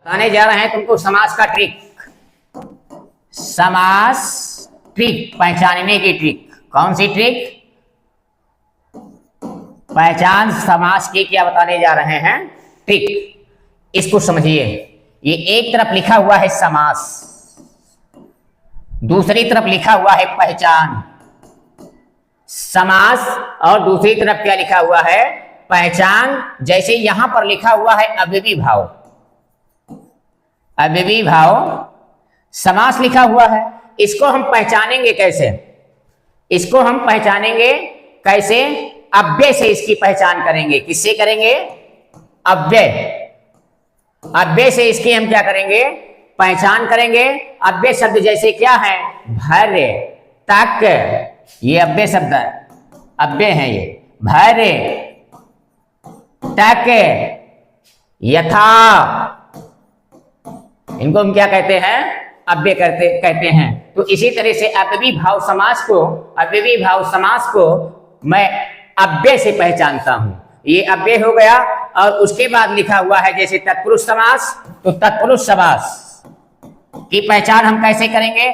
बताने जा रहे हैं तुमको समास का ट्रिक, समास ट्रिक, पहचानने की ट्रिक। कौन सी ट्रिक? पहचान समास की क्या बताने जा रहे हैं? ट्रिक। इसको समझिए, ये एक तरफ लिखा हुआ है समास, दूसरी तरफ लिखा हुआ है पहचान। समास और दूसरी तरफ क्या लिखा हुआ है? पहचान। जैसे यहां पर लिखा हुआ है अव्ययी भाव, अव्ययी भाव समास लिखा हुआ है, इसको हम पहचानेंगे कैसे? इसको हम पहचानेंगे कैसे? अव्यय से इसकी पहचान करेंगे। किससे करेंगे? अव्यय। अव्यय से इसकी हम क्या करेंगे? पहचान करेंगे। अव्यय शब्द जैसे क्या है? भर्य, तक, ये अव्यय शब्द अव्यय है। ये भर्य, तक, यथा, इनको हम क्या कहते हैं? अव्यय कहते हैं। तो इसी तरह से अव्ययी भाव समास को, अव्ययी भाव समास को मैं अव्यय से पहचानता हूं। ये अव्यय हो गया। और उसके बाद लिखा हुआ है जैसे तत्पुरुष समास, तो तत्पुरुष समास की पहचान हम कैसे करेंगे?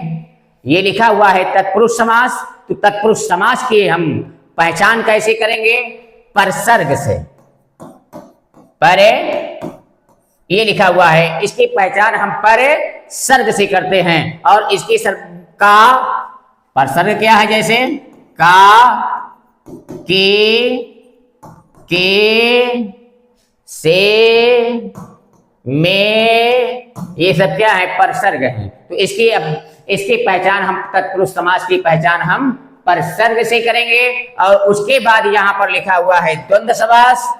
ये लिखा हुआ है तत्पुरुष समास, तो तत्पुरुष समास की हम पहचान कैसे करेंगे? परसर्ग से। परे ये लिखा हुआ है, इसकी पहचान हम परसर्ग से करते हैं। और इसकी का परसर्ग क्या है? जैसे का, के, से, में, ये सब क्या है? परसर्ग है। तो इसकी पहचान हम तत्पुरुष समास की पहचान हम परसर्ग से करेंगे। और उसके बाद यहां पर लिखा हुआ है द्वंद्व समास।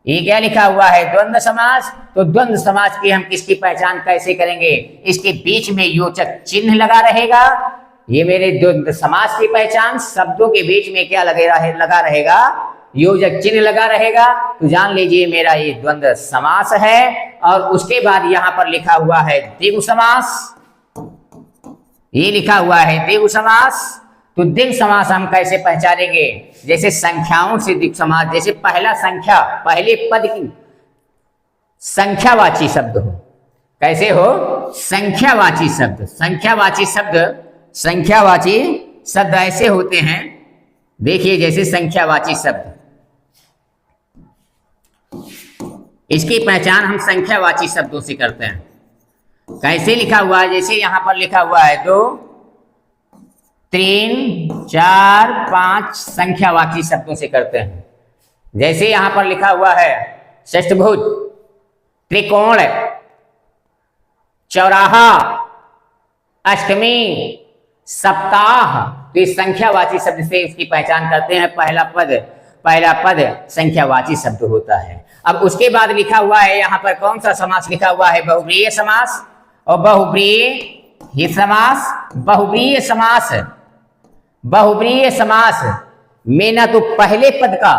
ये क्या लिखा हुआ है? द्वंद्व समास। तो द्वंद्व समास की हम किसकी पहचान कैसे करेंगे? इसके बीच में योजक चिन्ह लगा रहेगा। ये मेरे द्वंद्व समास की पहचान, शब्दों के बीच में क्या लगा रहेगा? योजक चिन्ह लगा रहेगा। तो जान लीजिए मेरा ये द्वंद्व समास है। और उसके बाद यहां पर लिखा हुआ है द्विगु समास। ये लिखा हुआ है द्विगु समास। तो द्विगु समास हम कैसे पहचानेंगे? जैसे संख्याओं से द्विगु समास, जैसे पहला संख्या, पहले पद की संख्यावाची शब्द हो। कैसे हो? संख्यावाची शब्द। संख्यावाची शब्द, संख्यावाची शब्द ऐसे होते हैं, देखिए जैसे संख्यावाची शब्द, इसकी पहचान हम संख्यावाची शब्दों से करते हैं। कैसे लिखा हुआ है? जैसे यहां पर लिखा हुआ है 2, 3, 4, 5 संख्यावाची शब्दों से करते हैं। जैसे यहां पर लिखा हुआ है षष्ठभुज, त्रिकोण, चौराहा, अष्टमी, सप्ताह। तो इस संख्यावाची शब्द से इसकी पहचान करते हैं। पहला पद संख्यावाची शब्द होता है। अब उसके बाद लिखा हुआ है यहां पर कौन सा समास लिखा हुआ है? बहुब्रीहि समास। और बहुब्रीहि समास, बहुब्रीहि समास, बहुब्रीहि समास में ना तो पहले पद का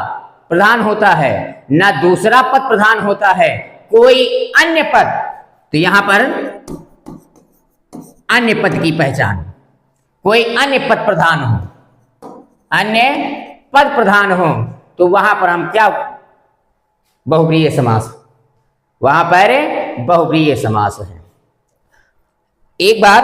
प्रधान होता है, ना दूसरा पद प्रधान होता है, कोई अन्य पद। तो यहां पर अन्य पद की पहचान, कोई अन्य पद प्रधान हो, अन्य पद प्रधान हो, तो वहां पर हम क्या? बहुब्रीहि समास। वहां पर बहुब्रीहि समास है। एक बार